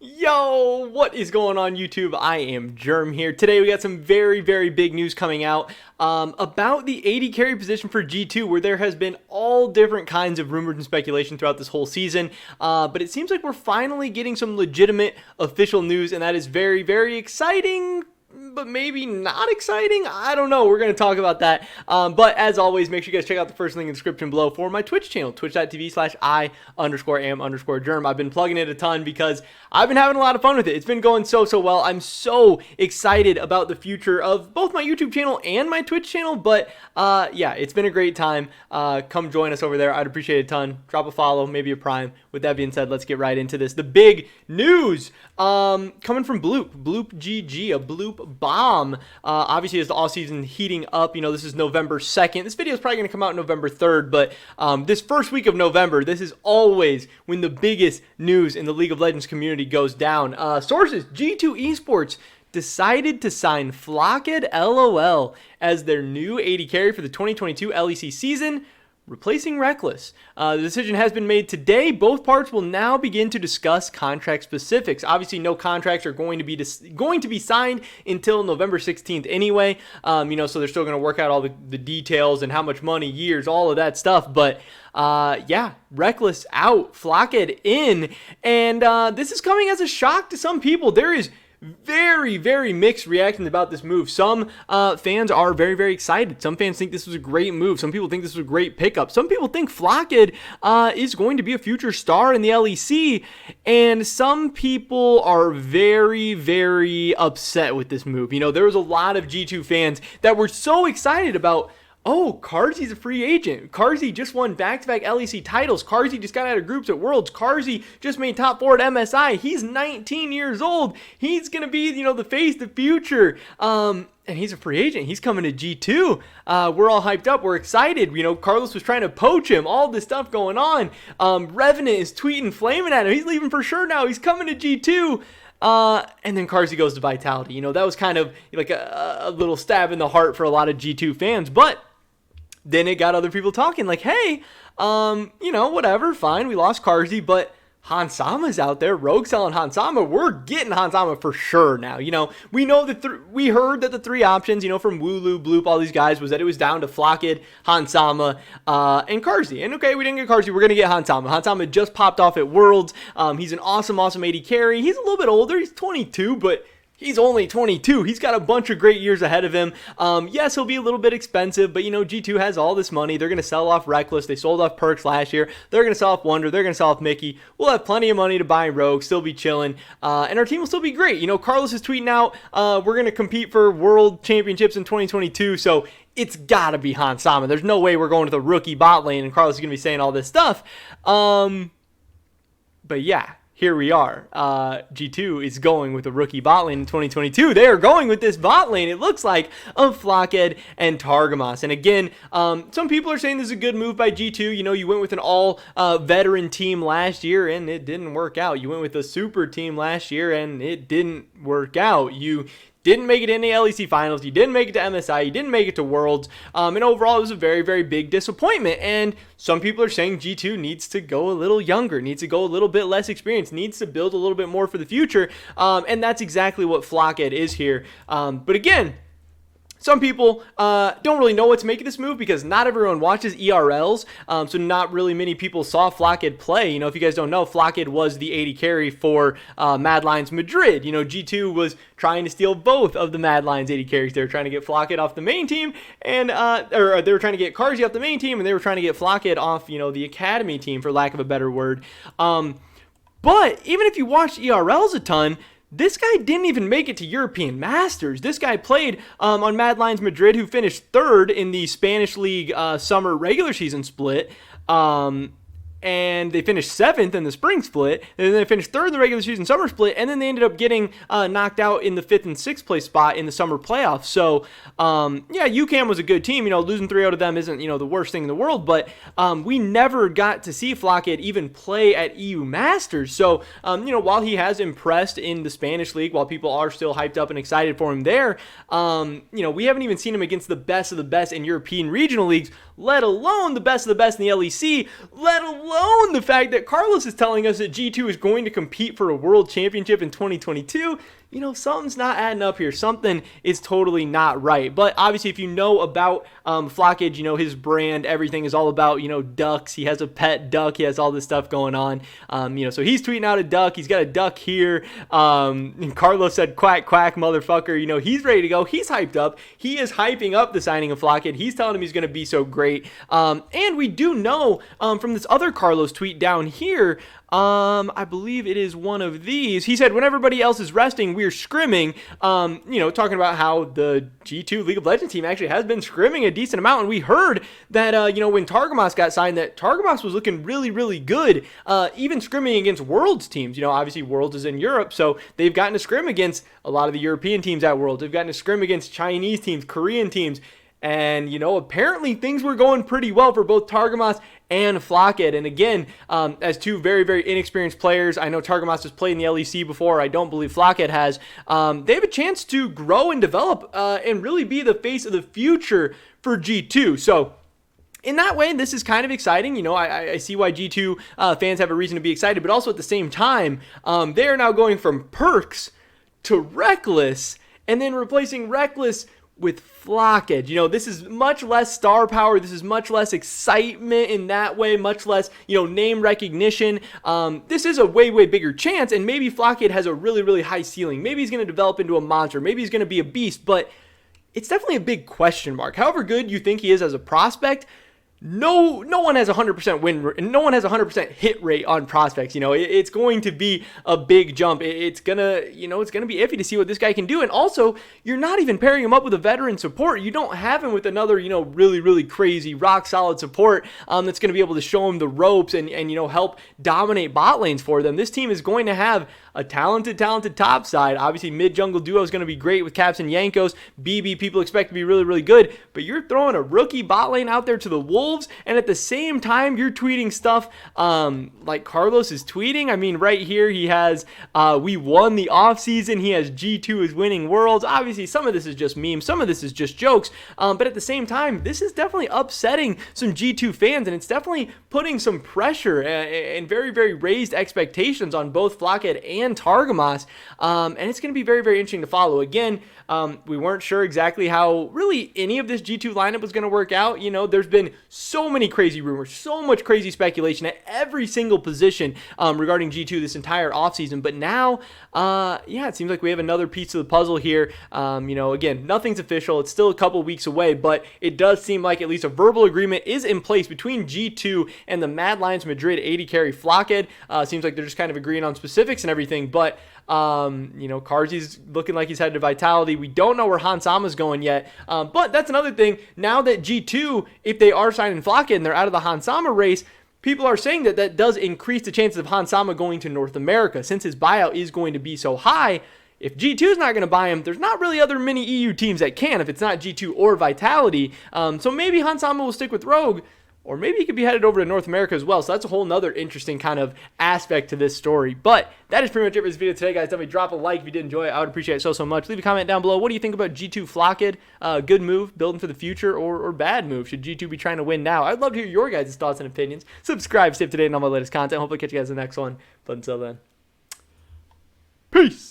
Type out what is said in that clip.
Yo, what is going on YouTube? I am Germ here. Today we got some very big news coming out about the AD carry position for G2, where there has been all different kinds of rumors and speculation throughout this whole season. But it seems like we're finally getting some legitimate official news, and that is very exciting. But maybe not exciting. I don't know. We're going to talk about that. But as always, make sure you guys check out the first link in the description below for my Twitch channel, twitch.tv/I_am_germ. I've been plugging it a ton because I've been having a lot of fun with it. It's been going so well. I'm so excited about the future of both my YouTube channel and my Twitch channel. But yeah, it's been a great time. Come join us over there. I'd appreciate it a ton. Drop a follow, maybe a prime. With that being said, let's get right into this. The big news coming from Bloop GG, a Bloop bomb. Obviously, as the offseason heating up, you know, this is November 2nd. This video is probably going to come out November 3rd, but this first week of November, this is always when the biggest news in the League of Legends community goes down. Sources, G2 Esports decided to sign Flakked LOL as their new AD carry for the 2022 LEC season, replacing Reckless. The decision has been made today. Both parts will now begin to discuss contract specifics. Obviously, no contracts are going to be signed until November 16th anyway. You know, so they're still going to work out all the details and how much money, years, all of that stuff. But yeah, Reckless out, Flakked in, and this is coming as a shock to some people. There is very mixed reactions about this move. Some fans are very excited. Some fans think this was a great move. Some people think this was a great pickup. Some people think Flakked is going to be a future star in the LEC, and some people are very upset with this move. You know, there was a lot of G2 fans that were so excited about, oh, Carzzy's a free agent. Carzzy just won back-to-back LEC titles. Carzzy just got out of groups at Worlds. Carzzy just made top 4 at MSI. He's 19 years old. He's going to be, you know, the face, the future. And he's a free agent. He's coming to G2. We're all hyped up. We're excited. You know, Carlos was trying to poach him. All this stuff going on. Revenant is tweeting, flaming at him. He's leaving for sure now. He's coming to G2. And then Carzzy goes to Vitality. You know, that was kind of like a little stab in the heart for a lot of G2 fans. But then it got other people talking like, hey, you know, whatever, fine, we lost Carzzy, but Hansama's out there, Rogue selling Hansama. We're getting Hansama for sure now. You know, we know that we heard that the three options, you know, from Wooloo, Bloop, all these guys, was that it was down to Flakked, Hansama, and Carzzy. And okay, we didn't get Carzzy, we're going to get Hansama. Hansama just popped off at Worlds. He's an awesome AD carry. He's a little bit older, he's 22, but he's only 22. He's got a bunch of great years ahead of him. Yes, he'll be a little bit expensive, but, you know, G2 has all this money. They're going to sell off Reckless. They sold off Perks last year. They're going to sell off Wonder. They're going to sell off Mickey. We'll have plenty of money to buy Rogue, still be chilling, and our team will still be great. You know, Carlos is tweeting out, we're going to compete for World Championships in 2022, so it's got to be Hansama. There's no way we're going to the rookie bot lane, and Carlos is going to be saying all this stuff. But yeah. Here we are. G2 is going with the rookie bot lane in 2022. They are going with this bot lane, it looks like, of Flakked and Targamas. And again, some people are saying this is a good move by G2. You know, you went with an all-veteran team last year, and it didn't work out. You went with a super team last year, and it didn't work out. You didn't make it in the LEC finals. You didn't make it to MSI. You didn't make it to Worlds. And overall, it was a very big disappointment. And some people are saying G2 needs to go a little younger, needs to go a little bit less experienced, needs to build a little bit more for the future. And that's exactly what Flakked is here. But again, some people don't really know what to make of this move because not everyone watches ERLs, so not really many people saw Flakked play. You know, if you guys don't know, Flakked was the AD carry for Mad Lions Madrid. You know, G2 was trying to steal both of the Mad Lions AD carries. They were trying to get Flakked off the main team, and or they were trying to get Carzzy off the main team, and they were trying to get Flakked off, you know, the academy team, for lack of a better word. But even if you watch ERLs a ton, this guy didn't even make it to European Masters. This guy played on Mad Lions Madrid, who finished third in the Spanish League summer regular season split. And they finished 7th in the spring split, and then they finished 3rd in the regular season summer split, and then they ended up getting knocked out in the 5th and 6th place spot in the summer playoffs. So, yeah, UCAM was a good team. You know, losing 3 out of them isn't, you know, the worst thing in the world, but we never got to see Flakked even play at EU Masters. So, you know, while he has impressed in the Spanish League, while people are still hyped up and excited for him there, you know, we haven't even seen him against the best of the best in European regional leagues, let alone the best of the best in the LEC, let alone alone the fact that Carlos is telling us that G2 is going to compete for a world championship in 2022, something's not adding up here. Something is totally not right. But obviously, if you know about Flakked, his brand, everything is all about, ducks. He has a pet duck. He has all this stuff going on. So he's tweeting out a duck. He's got a duck here. And Carlos said, quack, quack, motherfucker. He's ready to go. He's hyped up. He is hyping up the signing of Flakked. He's telling him he's going to be so great. And we do know from this other Carlos tweet down here, I believe it is one of these. He said, when everybody else is resting, we're scrimming, talking about how the G2 League of Legends team actually has been scrimming a decent amount. And we heard that, when Targamas got signed, that Targamas was looking really, really good, even scrimming against Worlds teams. Obviously Worlds is in Europe, so they've gotten to scrim against a lot of the European teams at Worlds. They've gotten to scrim against Chinese teams, Korean teams. And, apparently things were going pretty well for both Targamas and Flakked. And again, as two very, very inexperienced players, I know Targamas has played in the LEC before. I don't believe Flakked has. They have a chance to grow and develop and really be the face of the future for G2. So, in that way, this is kind of exciting. I see why G2 fans have a reason to be excited. But also at the same time, they are now going from Perks to Reckless and then replacing Reckless with Flakked. This is much less star power. This is much less excitement in that way, much less, name recognition. This is a way, way bigger chance, and maybe Flakked has a really, really high ceiling. Maybe he's going to develop into a monster. Maybe he's going to be a beast, but it's definitely a big question mark. However good you think he is as a prospect, no one has 100% win rate, no one has 100% hit rate on prospects. It's going to be a big jump. It's gonna be iffy to see what this guy can do. And also, you're not even pairing him up with a veteran support. You don't have him with another, really, really crazy, rock solid support that's going to be able to show him the ropes and help dominate bot lanes for them. This team is going to have a talented top side. Obviously, mid-jungle duo is going to be great with Caps and Yankos. BB, people expect to be really, really good. But you're throwing a rookie bot lane out there to the Wolves, and at the same time, you're tweeting stuff like Carlos is tweeting. I mean, right here, he has, we won the offseason. He has G2 is winning Worlds. Obviously, some of this is just memes. Some of this is just jokes. But at the same time, this is definitely upsetting some G2 fans, and it's definitely putting some pressure and very, very raised expectations on both Flakked and Targamas, and it's going to be very, very interesting to follow. Again, we weren't sure exactly how really any of this G2 lineup was going to work out. There's been so many crazy rumors, so much crazy speculation at every single position regarding G2 this entire offseason. But now, it seems like we have another piece of the puzzle here. Again, nothing's official. It's still a couple weeks away, but it does seem like at least a verbal agreement is in place between G2 and the Mad Lions Madrid 80 carry Flakked. Seems like they're just kind of agreeing on specifics and everything. But Karzi's looking like he's headed to Vitality. We don't know where Hansama's going yet. But that's another thing. Now that G2, if they are signing Flakked and they're out of the Hansama race, people are saying that does increase the chances of Hansama going to North America. Since his buyout is going to be so high, if G2 is not going to buy him, there's not really other mini EU teams that can if it's not G2 or Vitality. So maybe Hansama will stick with Rogue. Or maybe he could be headed over to North America as well. So that's a whole nother interesting kind of aspect to this story. But that is pretty much it for this video today, guys. Definitely drop a like if you did enjoy it. I would appreciate it so much. Leave a comment down below. What do you think about G2 Flakked? Good move, building for the future, or bad move? Should G2 be trying to win now? I'd love to hear your guys' thoughts and opinions. Subscribe, stay up to date on all my latest content. Hopefully catch you guys in the next one. But until then, peace.